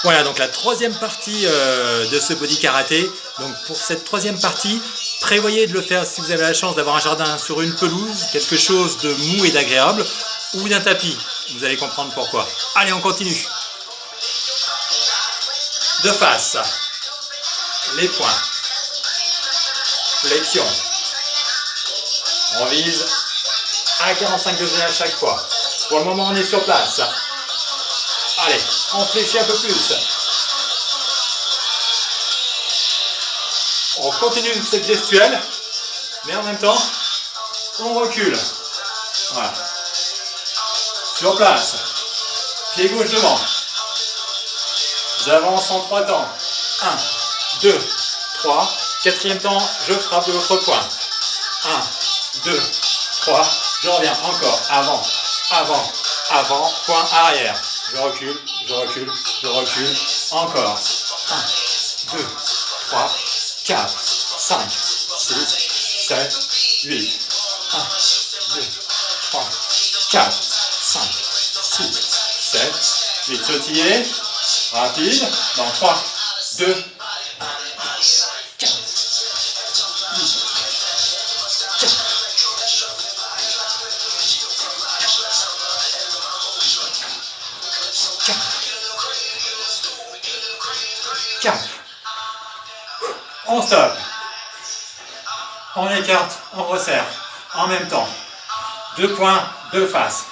Voilà, donc la troisième partie de ce body karaté. Donc pour cette troisième partie, prévoyez de le faire si vous avez la chance d'avoir un jardin sur une pelouse, quelque chose de mou et d'agréable, ou d'un tapis. Vous allez comprendre pourquoi. Allez, on continue. De face, les poings, flexion. On vise à 45 degrés à chaque fois. Pour le moment, on est sur place. Allez, on fléchit un peu plus. On continue cette gestuelle, mais en même temps, on recule. Voilà. Sur place. Pied gauche devant. J'avance en 3 temps. 1, 2, 3. Quatrième temps, je frappe de l'autre point. 1, 2, 3. Je reviens encore. Avant, avant, avant. Point arrière. Je recule, je recule, je recule. Encore. 1, 2, 3, 4, 5, 6, 7, 8. 1, 2, 3, 4, 5, 6, 7, 8. Sautiller. Rapide. Dans 3, 2, 1, 4, 8, 4. 4. On stoppe. On écarte, on resserre. En même temps. 2 points, 2 faces.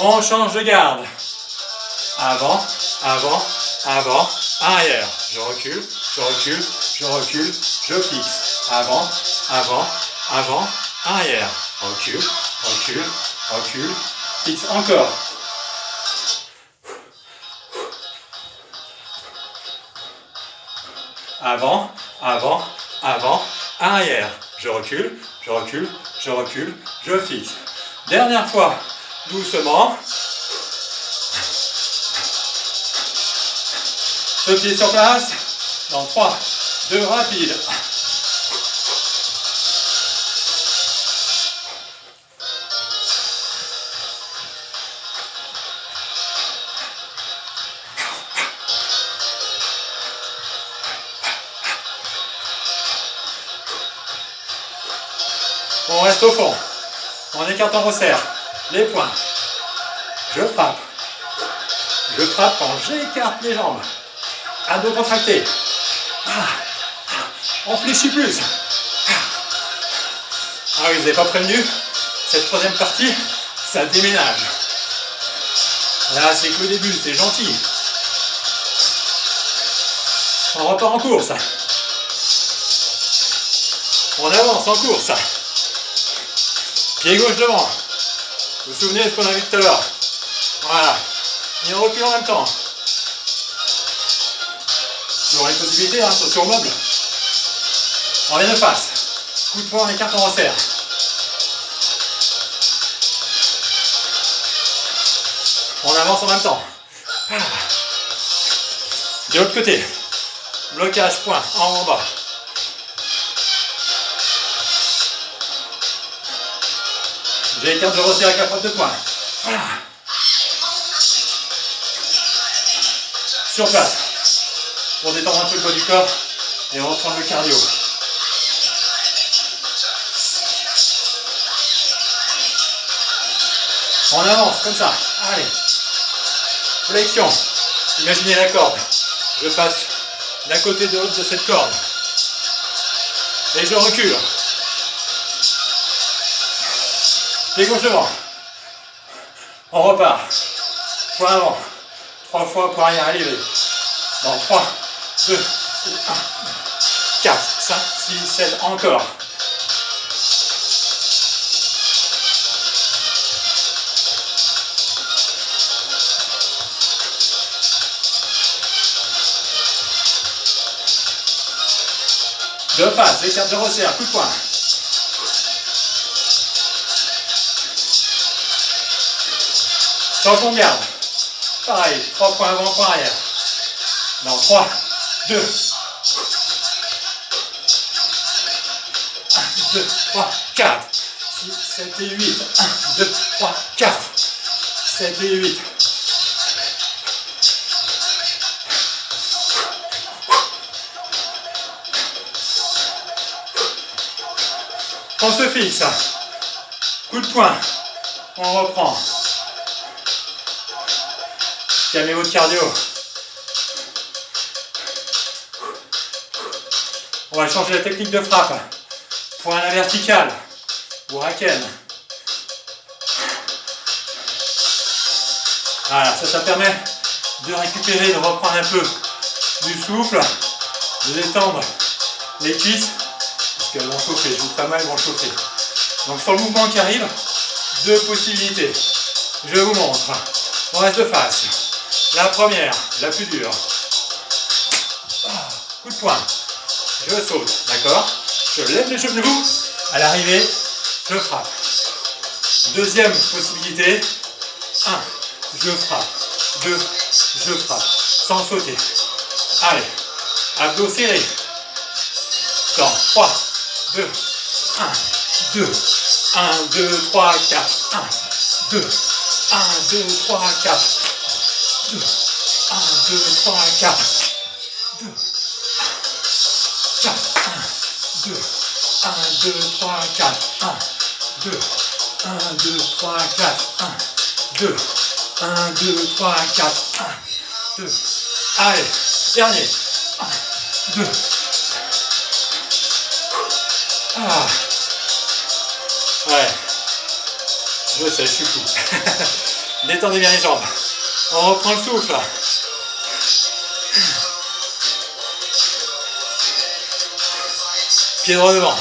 On change de garde. Avant, avant, avant, arrière. Je recule, je recule, je recule, je fixe. Avant, avant, avant, arrière. Recule, recule, recule, fixe. Encore. Avant, avant, avant, arrière. Je recule, je recule, je recule, je fixe. Dernière fois. Doucement. Ce pied sur place. Dans 3, 2, rapide. On reste au fond. On écarte, on resserre. Les poings. Je frappe. Je frappe quand j'écarte les jambes. Abdos contractés. On fléchit plus. Ah oui, vous n'avez pas prévenu. Cette troisième partie, ça déménage. Là, c'est que le début, c'est gentil. On repart en course. On avance en course. Pied gauche devant. Vous vous souvenez de ce qu'on a vu tout à l'heure? Voilà. Et on recule en même temps. Vous aurez une possibilité, hein, sur le meuble. On vient de face. Coup de poing, on écarte, on resserre. On avance en même temps. De l'autre côté. Blocage, point, en bas. J'écarte, je resserre avec la frappe de poing. Voilà. Sur place. Pour détendre un peu le bas du corps et reprendre le cardio. On avance comme ça. Allez. Flexion. Imaginez la corde. Je passe d'un côté de l'autre de cette corde. Et je recule. Pied gauche devant. On repart. Point avant. 3 fois pour arrière, allez. Dans 3, 2, 1, 4, 5, 6, 7, encore. De face, écarte de resserre, coup de poing. Changement de garde. Pareil, 3 points avant, point arrière. Dans 3, 2, 1, 2, 3, 4. 6, 7 et 8. 1, 2, 3, 4. 7 et 8. On se fixe. Coup de poing. On reprend. Calmez votre cardio. On va changer la technique de frappe. Poing à la verticale. Ou raken. Voilà, ça permet de récupérer, de reprendre un peu du souffle, de détendre les cuisses, parce qu'elles vont chauffer, je vous pas mal, elles vont chauffer. Donc sur le mouvement qui arrive, deux possibilités. Je vous montre. On reste de face. La première, la plus dure. Coup de poing. Je saute, d'accord? Je lève les genoux. À l'arrivée, je frappe. Deuxième possibilité. 1, je frappe. 2, je frappe. Sans sauter. Allez. Abdos serrés. Dans 3, 2, 1, 2, 1, 2, 3, 4. 1, 2, 1, 2, 3, 4. 2, 1, 2, 3, 4. 2, 4, 1, 2, 1, 2, 3, 4, 1, 2, 1, 2, 3, 4, 1, 2, 1, 2, 3, 4, 1, 2, allez, dernier, 1, 2, ouais, je sais, je suis fou, détendez bien les jambes, on reprend le souffle, pied droit devant,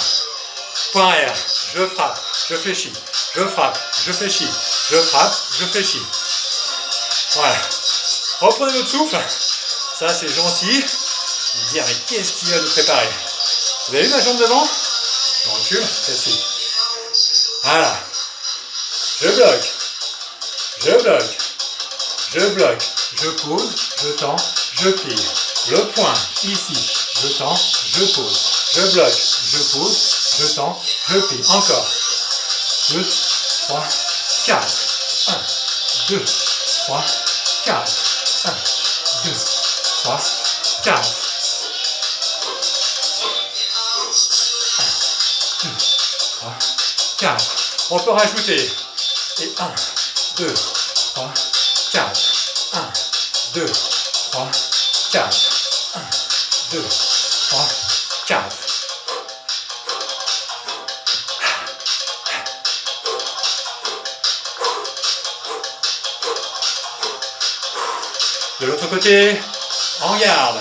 point arrière, je frappe, je fléchis, je frappe, je fléchis, je frappe, je fléchis. Voilà. Reprenez votre souffle. Ça c'est gentil. Vous me dire mais qu'est-ce qu'il va nous préparer? Vous avez vu ma jambe devant? Je recule, celle-ci. Voilà. Je bloque. Je bloque. Je bloque. Je pose, je tends, je plie. Le point ici. Je tends, je pose. Je bloque, je pose, je tends, je plie. Encore. 2, 3, 4. 1, 2, 3, 4. 1, 2, 3, 4. 1, 2, 3, 4. On peut rajouter. Et 1, 2, 3, 4. 1, 2, 3, 4. 1, 2, 3, 4. De l'autre côté, en garde.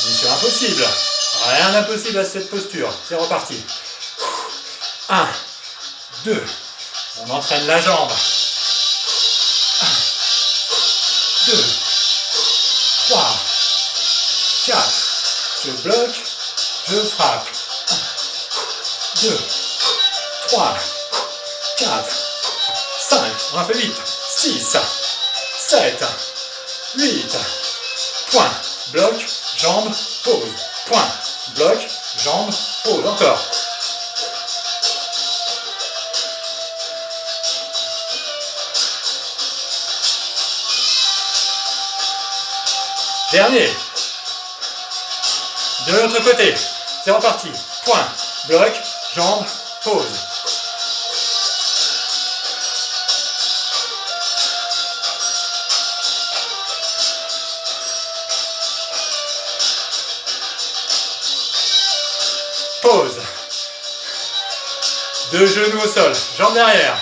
Mission impossible. Rien d'impossible à cette posture. C'est reparti. 1, 2. On entraîne la jambe. 1, 2, 3, 4. Je bloque, je frappe. 1, 2, 3, 4, 5. On en fait 8, 6. 7, 8, point, bloc, jambe, pause, point, bloc, jambe, pause, encore. Dernier. De l'autre côté, c'est reparti, point, bloc, jambe, pause. Pause. Deux genoux au sol, jambes derrière.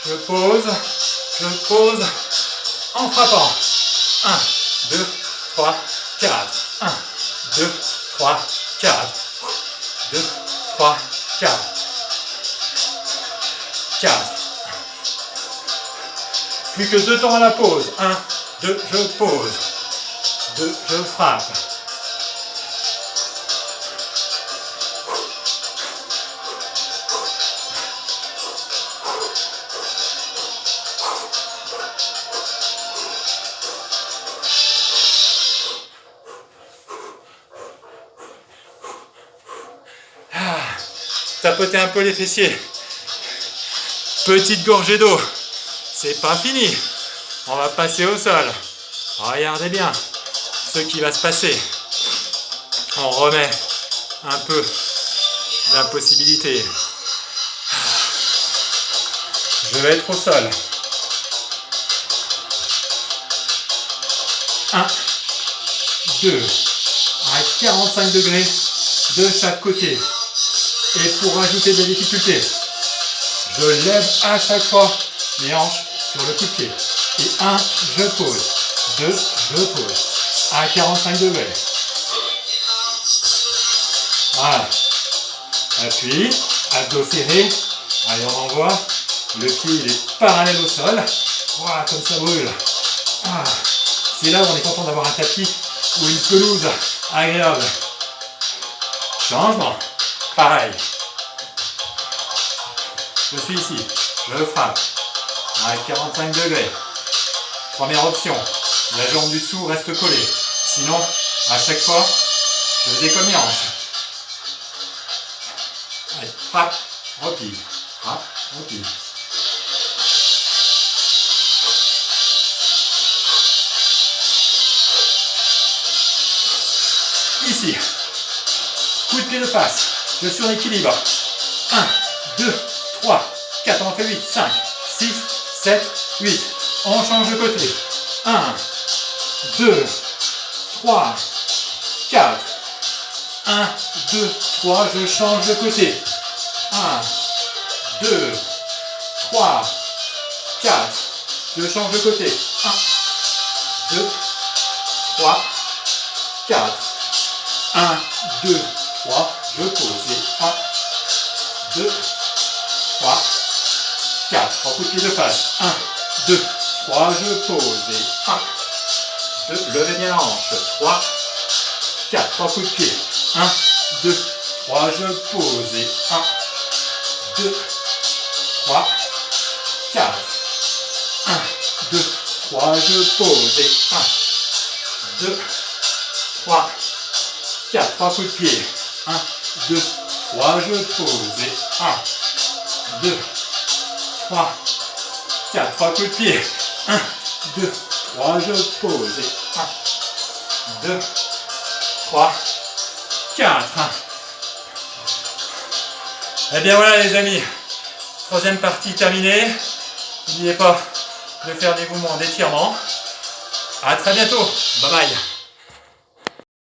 Je pose en frappant. 1, 2, 3, 4. 1, 2, 3, 4. 2, 3, 4. 4. Plus que 2 temps à la pause. 1, 2, je pose. 2, je frappe. tapoter un peu les fessiers. Petite gorgée d'eau. C'est pas fini. On va passer au sol. Regardez bien ce qui va se passer. On remet un peu d'impossibilité. Je vais être au sol. 1, 2, à 45 degrés de chaque côté. Et pour rajouter des difficultés, je lève à chaque fois mes hanches sur le coup de pied. Et 1, je pose. 2, je pose. À 45 degrés. Voilà. Appuie, abdos serrés. Allez, on envoie. Le pied il est parallèle au sol. Voilà, comme ça brûle. Ah. C'est là où on est content d'avoir un tapis ou une pelouse agréable. Changement. Pareil. Je suis ici. Je frappe. À 45 degrés. Première option. La jambe du dessous reste collée. Sinon, à chaque fois, je décolle mes hanches. Allez, frappe, replie. Frappe, replie. Ici. Coup de pied de face. Je suis en équilibre. 1, 2, 3, 4. On en fait 8, 5, 6, 7, 8. On change de côté. 1, 2, 3, 4. 1, 2, 3. Je change de côté. 1, 2, 3, 4. Je change de côté. 1, 2, 3, 4. 1, 2, 3, je pose. Et 1, 2, 3, 4. 3 coups de pied de face. 1, 2, 3, je pose. Et 1, 2, levez bien la hanche. 3, 4. 3 coups de pied. 1, 2, 3, je pose. Et 1, 2, 3, 4. 1, 2, 3, je pose. Et 1, 2, 3, 4, 3 coups de pied. 1, 2, 3, je pose. Et 1, 2, 3, 4, 3 coups de pied. 1, 2, 3, je pose. Et 1, 2, 3, 4. Et bien voilà les amis. Troisième partie terminée. N'oubliez pas de faire des mouvements d'étirement. À très bientôt. Bye bye.